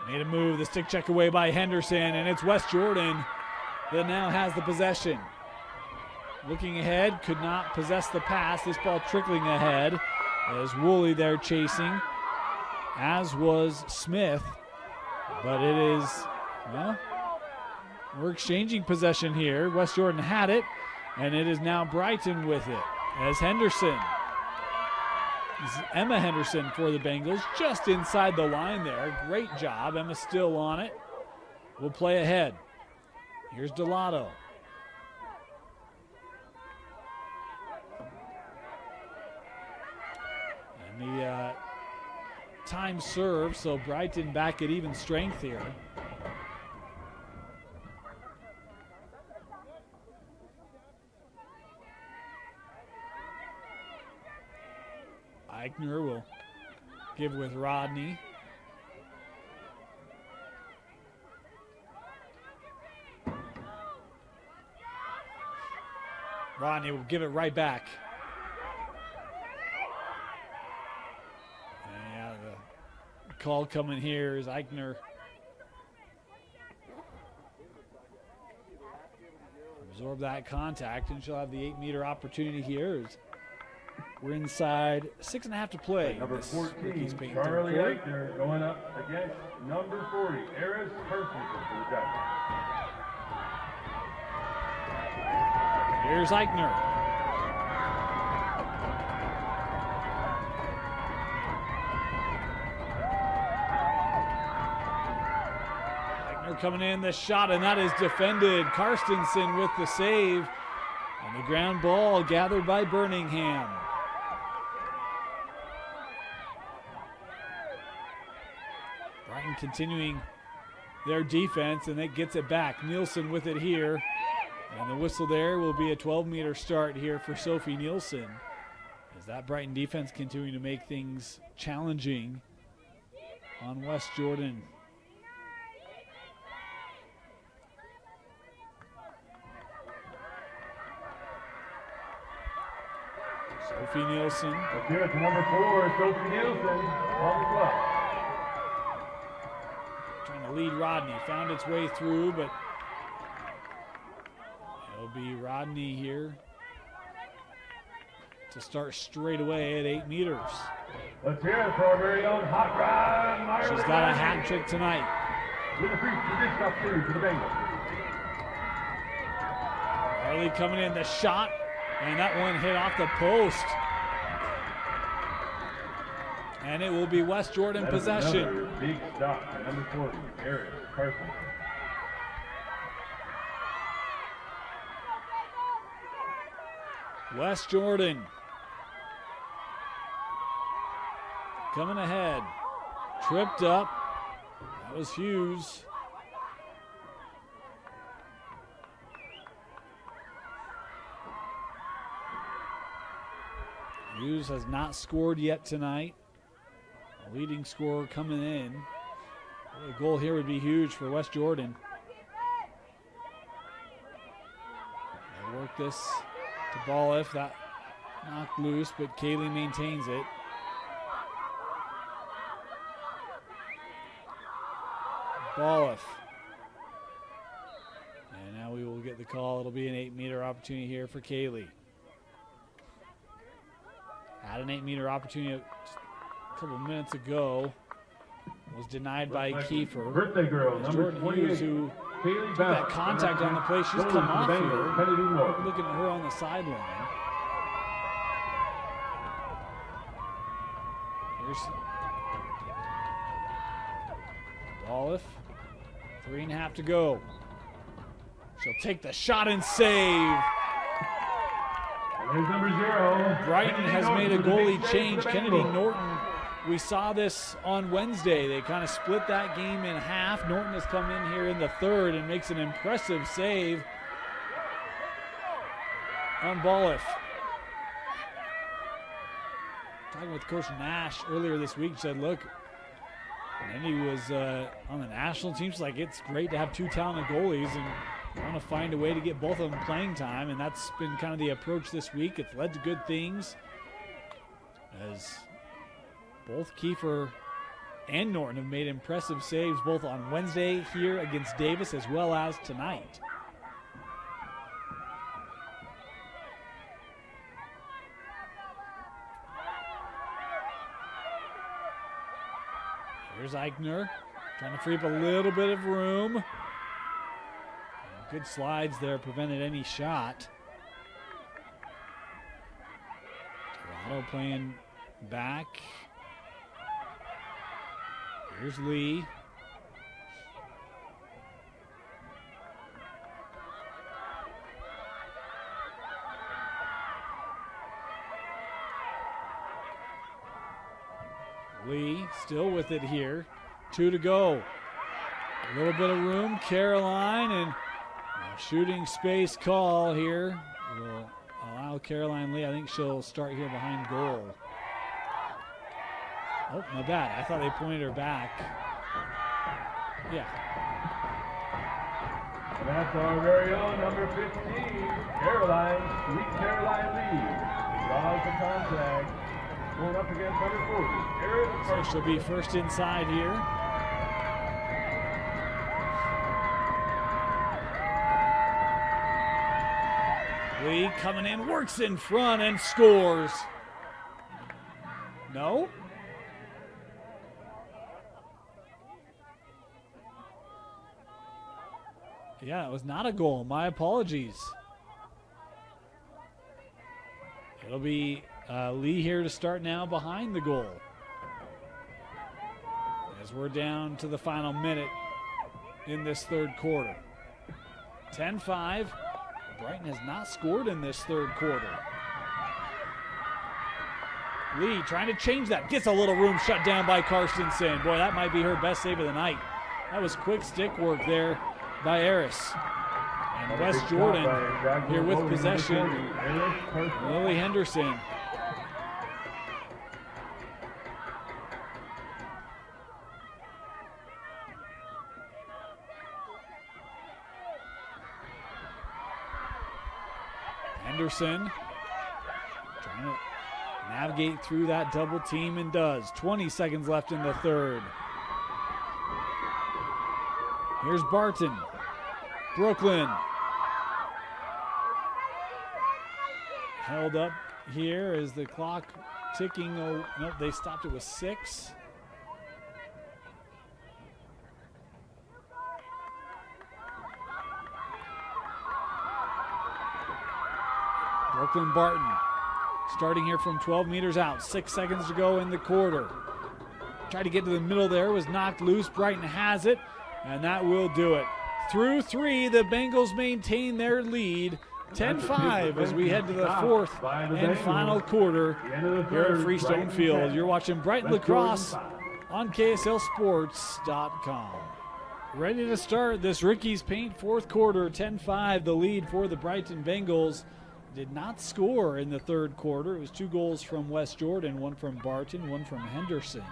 Made a move. The stick check away by Henderson. And it's West Jordan that now has the possession. Looking ahead. Could not possess the pass. This ball trickling ahead. As Woolley there chasing. As was Smith. But it is, well, we're exchanging possession here. West Jordan had it. And it is now Brighton with it as Henderson. This is Emma Henderson for the Bengals, just inside the line there. Great job. Emma still on it. We'll play ahead. Here's Delato. And the time served, so Brighton back at even strength here. Eichner will give with Rodney. Rodney will give it right back. And yeah, the call coming here as Eichner absorb that contact, and she'll have the 8-meter opportunity here. We're inside 6.5 to play. Number 14, Charlie Eichner going up against number 40, Eris Carpenter for the Jaguars. Here's Eichner. Eichner coming in, the shot, and that is defended. Karstensen with the save. And the ground ball gathered by Birmingham. Brighton continuing their defense, and it gets it back. Nielsen with it here. And the whistle there will be a 12-meter start here for Sophie Nielsen, as that Brighton defense continuing to make things challenging on West Jordan. Sophie Nielsen. Let's hear it to number 4, Sophie Nielsen on the clock. Trying to lead Rodney. Found its way through, but it'll be Rodney here to start straight away at 8 meters. Let's hear it for our very own hot rod, Marley. She's got a hat trick tonight. With a free position opportunity for the Bengals. Marley coming in, the shot, and that one hit off the post. And it will be West Jordan That is possession. another big stop by number 40, Eris Carpenter. West Jordan coming ahead. Tripped up. That was Hughes. Hughes has not scored yet tonight. A leading scorer coming in. A goal here would be huge for West Jordan. They work this to Ball-If. That knocked loose, but Kaylee maintains it. Ball-If. And now we will get the call. It'll be an 8-meter opportunity here for Kaylee. Had an 8-meter opportunity a couple minutes ago. Was denied by Kiefer. Birthday girl, number Jordan 28, Hughes, who Kaylee took that Bell. contact on the play. She's Goalie come for off the here. Bengals, Kennedy Moore. Looking at her on the sideline. Here's Ball-If. 3.5 to go. She'll take the shot and save. And there's number 0. Brighton Kennedy has Norton made a with the goalie big save change. for the Kennedy Bengals. Norton, we saw this on Wednesday. They kind of split that game in half. Norton has come in here in the third and makes an impressive save on Ball-If. Talking with Coach Nash earlier this week, she said, look, and he was on the national team. She's like, it's great to have 2 talented goalies, and I want to find a way to get both of them playing time, and that's been kind of the approach this week. It's led to good things, as both Kiefer and Norton have made impressive saves both on Wednesday here against Davis as well as tonight. Here's Eichner trying to free up a little bit of room. Good slides there, prevented any shot. Dorado playing back. Here's Lee. Lee still with it here. 2 to go. A little bit of room. Caroline, and a shooting space call here will allow Caroline Lee. I think she'll start here behind goal. Oh, my bad. I thought they pointed her back. Yeah. And that's our very own number 15, Caroline, Sweet Caroline Lee. Draws the contact. Going up against number 40, Eris So she'll be first inside here. Lee coming in, works in front and scores. No? Yeah, it was not a goal. My apologies. It'll be Lee here to start now behind the goal. As we're down to the final minute in this third quarter. 10-5. Brighton has not scored in this third quarter. Lee trying to change that. Gets a little room shut down by Karstensen. Boy, that might be her best save of the night. That was quick stick work there by Eris. And West Jordan here with possession. Lily Henderson. Henderson trying to navigate through that double team and does. 20 seconds left in the third. Here's Barton. Brooklyn. Held up here as the clock ticking. Oh, nope, they stopped it with 6. Brooklyn Barton starting here from 12 meters out. 6 seconds to go in the quarter. Tried to get to the middle there, was knocked loose. Brighton has it, and that will do it. Through 3, the Bengals maintain their lead. 10-5 as we head to the fourth and final quarter here at Freestone Field. You're watching Brighton Lacrosse on KSLSports.com. Ready to start this Ricky's Paint fourth quarter. 10-5 the lead for the Brighton Bengals. Did not score in the third quarter. It was 2 goals from West Jordan, 1 from Barton, 1 from Henderson to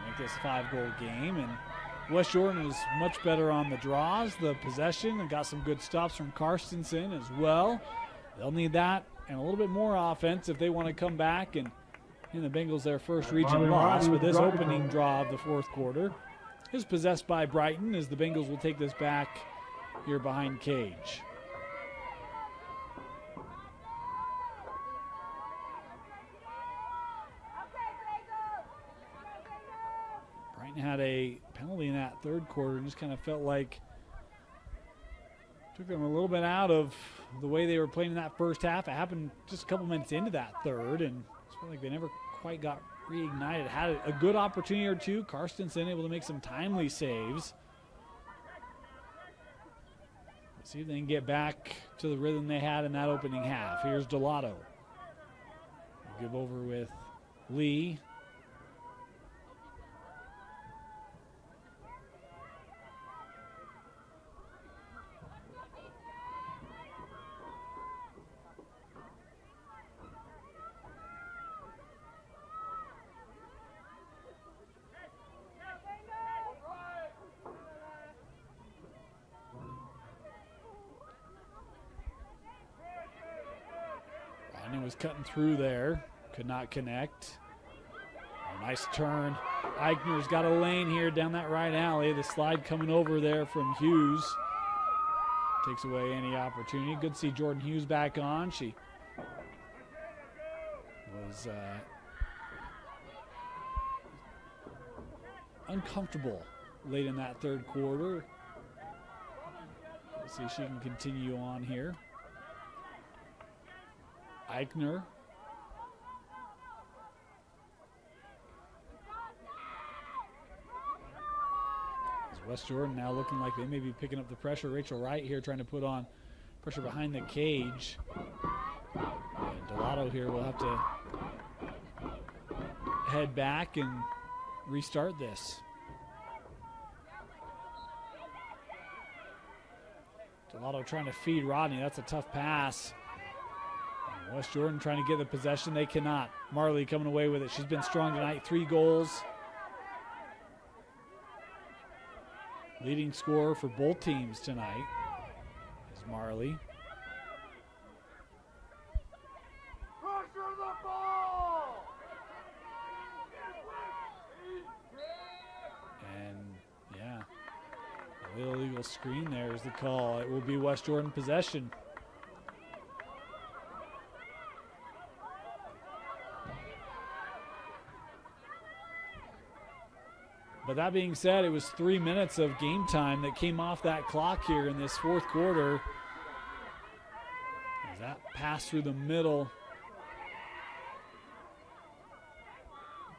make this a 5-goal game. And West Jordan was much better on the draws, the possession, and got some good stops from Karstensen as well. They'll need that and a little bit more offense if they want to come back and in the Bengals their first region loss. With this opening draw of the fourth quarter is possessed by Brighton as the Bengals will take this back here behind cage. Had a penalty in that third quarter and just kind of felt like took them a little bit out of the way they were playing in that first half. It happened just a couple minutes into that third, and it's felt like they never quite got reignited. Had a good opportunity or two. Karstensen able to make some timely saves. Let's see if they can get back to the rhythm they had in that opening half. Here's Delato. Give over with Lee. Was cutting through there, could not connect. A nice turn. Eichner's got a lane here down that right alley. The slide coming over there from Hughes takes away any opportunity. Good to see Jordan Hughes back on. She was uncomfortable late in that third quarter. Let's see if she can continue on here. Eichner. West Jordan now looking like they may be picking up the pressure. Rachel Wright here trying to put on pressure behind the cage. And Delato here will have to head back and restart this. Delato trying to feed Rodney. That's a tough pass. West Jordan trying to get the possession. They cannot. Marley coming away with it. She's been strong tonight. 3 goals. Leading scorer for both teams tonight is Marley. And yeah, a little illegal screen there is the call. It will be West Jordan possession. But that being said, it was 3 minutes of game time that came off that clock here in this fourth quarter. As that pass through the middle.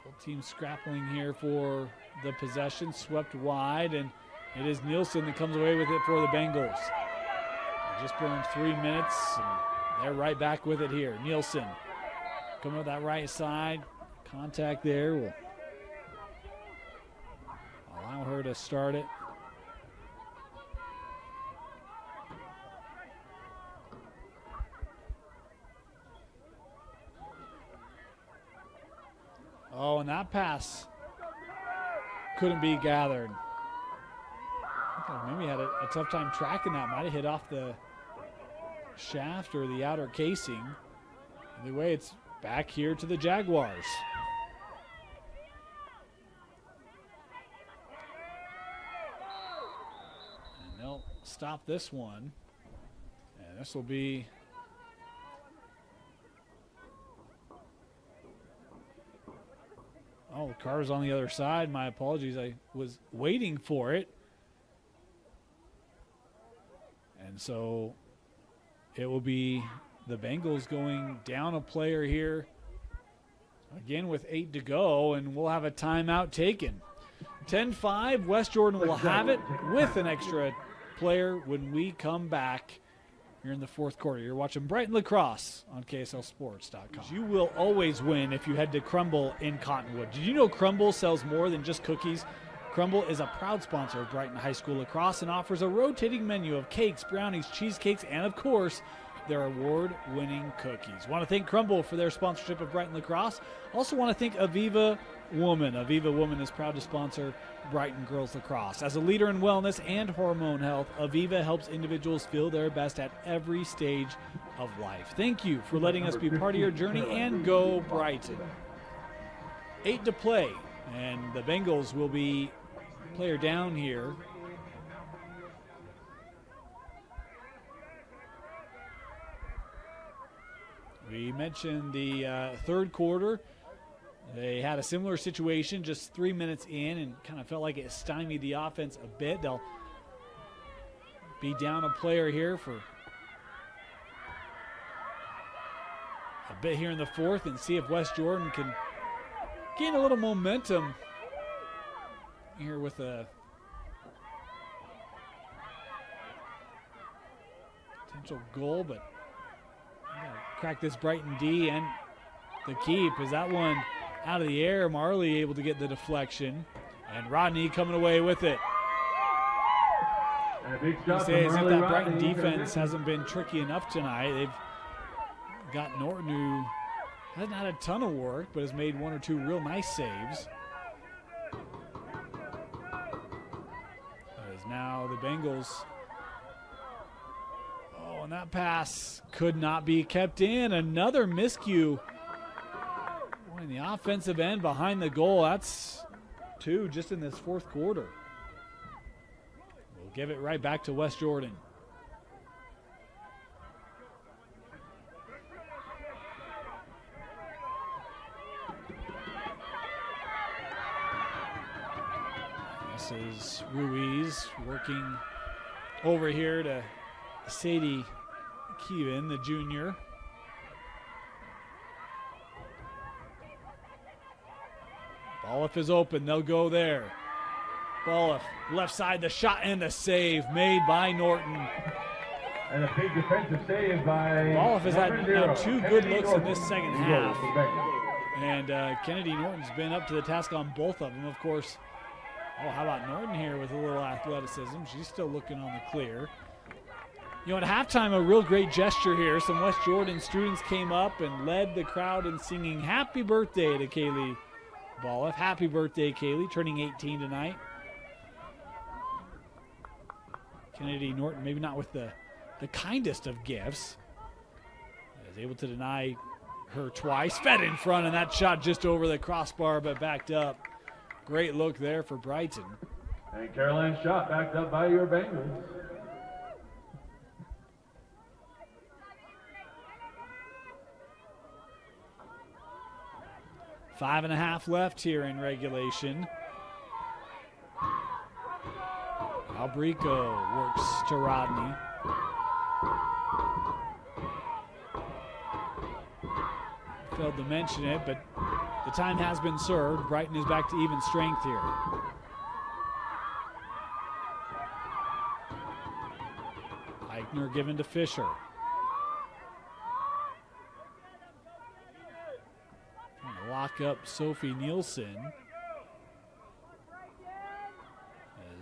Both teams scrapping here for the possession, swept wide, and it is Nielsen that comes away with it for the Bengals. They just burned 3 minutes, and they're right back with it here. Nielsen coming with that right side. Contact there will allow her to start it. Oh, and that pass couldn't be gathered. Maybe had a tough time tracking that. Might have hit off the shaft or the outer casing. Either way, it's back here to the Jaguars. And they'll stop this one. And this will be oh, the car's on the other side. My apologies. I was waiting for it. And so it will be the Bengals going down a player here. Again with 8 to go, and we'll have a timeout taken. 10-5, West Jordan will have it with an extra player when we come back here in the fourth quarter. You're watching Brighton Lacrosse on KSLSports.com. You will always win if you head to Crumble in Cottonwood. Did you know Crumble sells more than just cookies? Crumble is a proud sponsor of Brighton High School Lacrosse and offers a rotating menu of cakes, brownies, cheesecakes, and of course, their award-winning cookies. Want to thank Crumble for their sponsorship of Brighton Lacrosse. Also want to thank Aviva Woman. Aviva Woman is proud to sponsor Brighton Girls Lacrosse. As a leader in wellness and hormone health, Aviva helps individuals feel their best at every stage of life. Thank you for letting us be part of your journey, and go Brighton. 8 to play, and the Bengals will be player down here. We mentioned the third quarter. They had a similar situation just 3 minutes in and kind of felt like it stymied the offense a bit. They'll be down a player here for a bit here in the fourth and see if West Jordan can gain a little momentum here with a potential goal, but crack this Brighton D and the keep. Is that one out of the air? Marley able to get the deflection, and Rodney coming away with it. You say as if that Brighton defense hasn't been tricky enough tonight. They've got Norton, who hasn't had a ton of work but has made 1 or 2 real nice saves. As now the Bengals. Oh, and that pass could not be kept in. Another miscue. Boy, in the offensive end behind the goal. That's 2 just in this fourth quarter. We'll give it right back to West Jordan. This is Ruiz working over here to Sadie Kevin, the junior. Baloff is open. They'll go there. Baloff, left side, the shot and the save made by Norton. And a big defensive save by Baloff has had now 2 good looks Norton. in this second half. And Kennedy Norton's been up to the task on both of them, of course. Oh, how about Norton here with a little athleticism? She's still looking on the clear. You know, at halftime, a real great gesture here. Some West Jordan students came up and led the crowd in singing happy birthday to Kaylee Baloff. Happy birthday, Kaylee, turning 18 tonight. Kennedy Norton, maybe not with the kindest of gifts, is able to deny her twice, fed in front, and that shot just over the crossbar but backed up. Great look there for Brighton. And Caroline's shot backed up by your Bengals. Five and a half left here in regulation. Albrico works to Rodney. Failed to mention it, but the time has been served. Brighton is back to even strength here. Eichner given to Fisher. Trying to lock up Sophie Nielsen.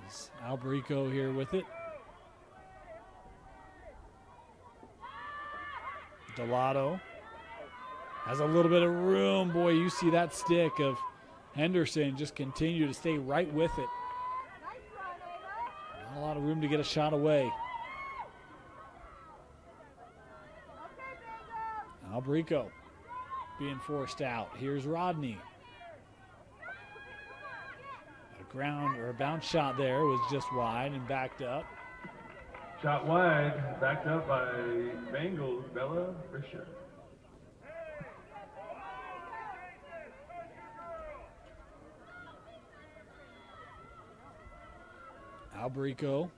As Albrico here with it. Delato has a little bit of room. Boy, you see that stick of Henderson just continue to stay right with it. Not a lot of room to get a shot away. Albrico being forced out. Here's Rodney. A ground or a bounce shot there was just wide and backed up. Shot wide, backed up by Bengals, Bella Fisher. Albrico.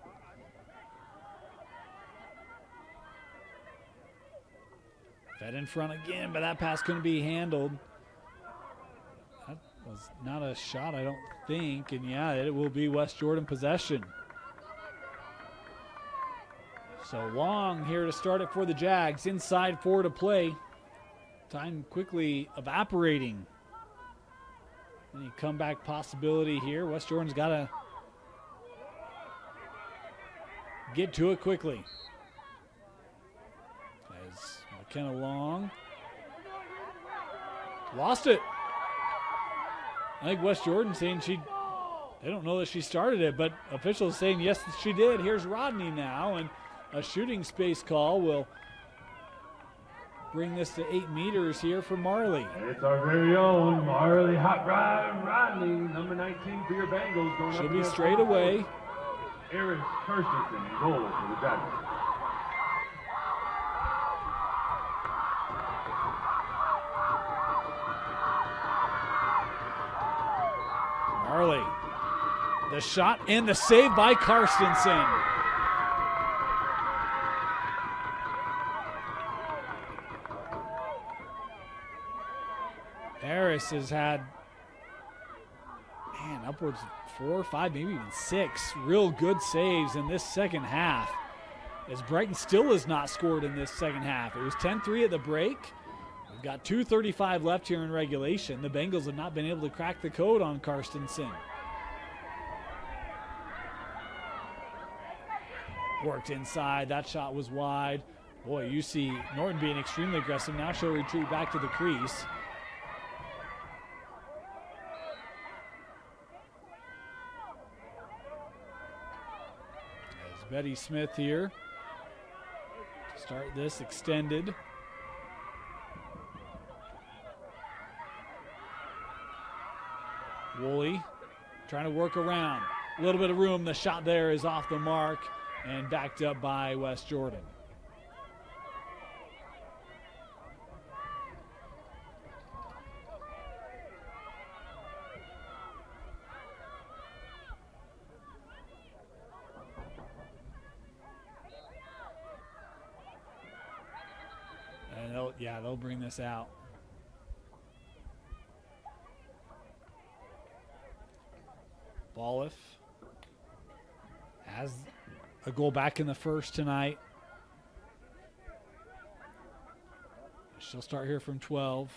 Fed in front again, but that pass couldn't be handled. That was not a shot, I don't think. And yeah, it will be West Jordan possession. So Long here to start it for the Jags. Inside 4 to play. Time quickly evaporating. Any comeback possibility here. West Jordan's got to get to it quickly. As McKenna Long lost it. I think West Jordan saying they don't know that she started it, but officials saying yes, she did. Here's Rodney now, and a shooting space call will bring this to 8 meters here for Marley. And it's our very own Marley Hot Rod Rodney, number 19 for your Bengals. Going She'll up be straight away. Eris Kirstensen in goal for the Jaguars. Marley, the shot and the save by Karstensen. Harris has had, upwards of 4, 5, maybe even 6 real good saves in this second half, as Brighton still has not scored in this second half. It was 10-3 at the break. We've got 2:35 left here in regulation. The Bengals have not been able to crack the code on Karstensen. Worked inside. That shot was wide. Boy, you see Norton being extremely aggressive. Now she'll retreat back to the crease. Betty Smith here to start this extended. Woolley trying to work around. A little bit of room. The shot there is off the mark and backed up by West Jordan. They'll bring this out. Baliff has a goal back in the first tonight. She'll start here from 12.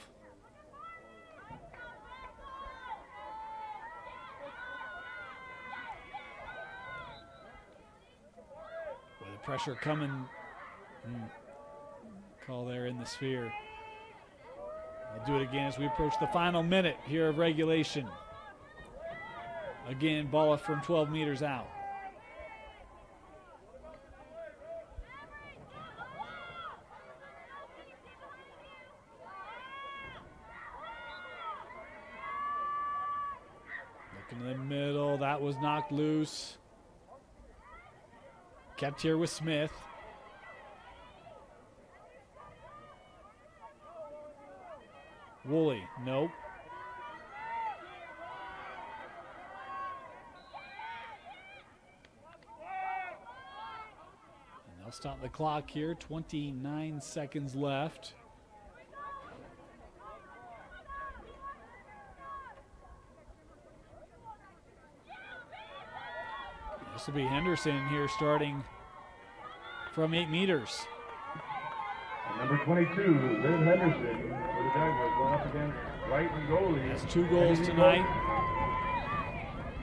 With the pressure coming. Call there in the sphere. We'll do it again as we approach the final minute here of regulation. Again, ball from 12 meters out. into the middle. That was knocked loose. Kept here with Smith. Woolley, nope. And they'll stop the clock here. 29 seconds left. This will be Henderson here starting from 8 meters. And number 22, Liv Henderson for the Jaguars going up against Brighton goalie. Has 2 goals tonight.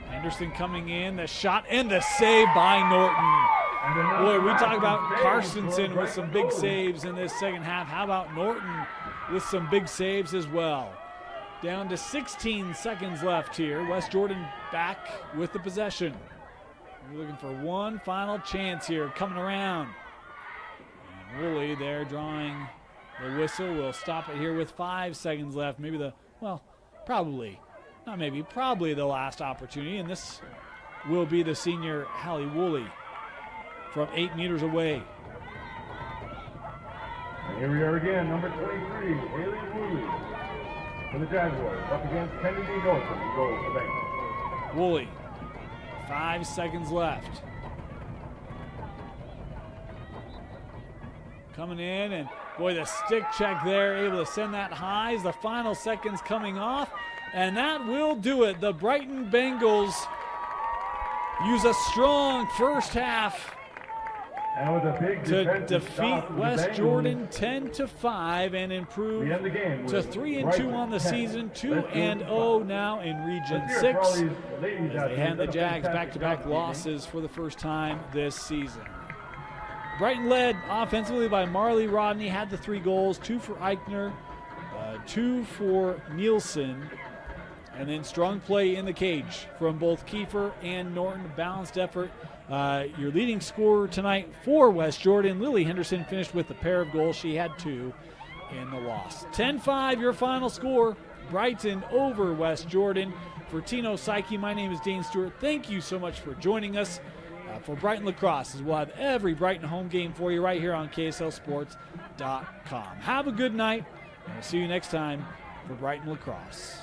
Henderson coming in, the shot and the save by Norton. Boy, we talk about Carstensen with some big saves in this second half. How about Norton with some big saves as well? Down to 16 seconds left here. West Jordan back with the possession. We're looking for one final chance here coming around. And Woolley there drawing the whistle. We'll stop it here with 5 seconds left. Maybe probably the last opportunity. And this will be the senior Hallie Woolley from 8 meters away. And here we are again, number 23, Haley Woolley for the Jaguars up against Kennedy Norton who goes for Bengals. Woolley. 5 seconds left. Coming in, and boy, the stick check there, able to send that high as the final seconds coming off, and that will do it. The Brighton Bengals use a strong first half and with a big to defeat West Jordan 10-5 and improve to 3-2 on the season, 2-0 now in Region 6 as they hand the Jags back-to-back losses for the first time this season. Brighton led offensively by Marley Rodney, had the 3 goals, 2 for Eichner, 2 for Nielsen, and then strong play in the cage from both Kiefer and Norton, balanced effort. Your leading scorer tonight for West Jordan, Lily Henderson, finished with a pair of goals. She had 2 in the loss. 10-5 your final score. Brighton over West Jordan. For Tino Psyche, my name is Dane Stewart. Thank you so much for joining us for Brighton Lacrosse, as we'll have every Brighton home game for you right here on KSLSports.com. Have a good night, and we'll see you next time for Brighton Lacrosse.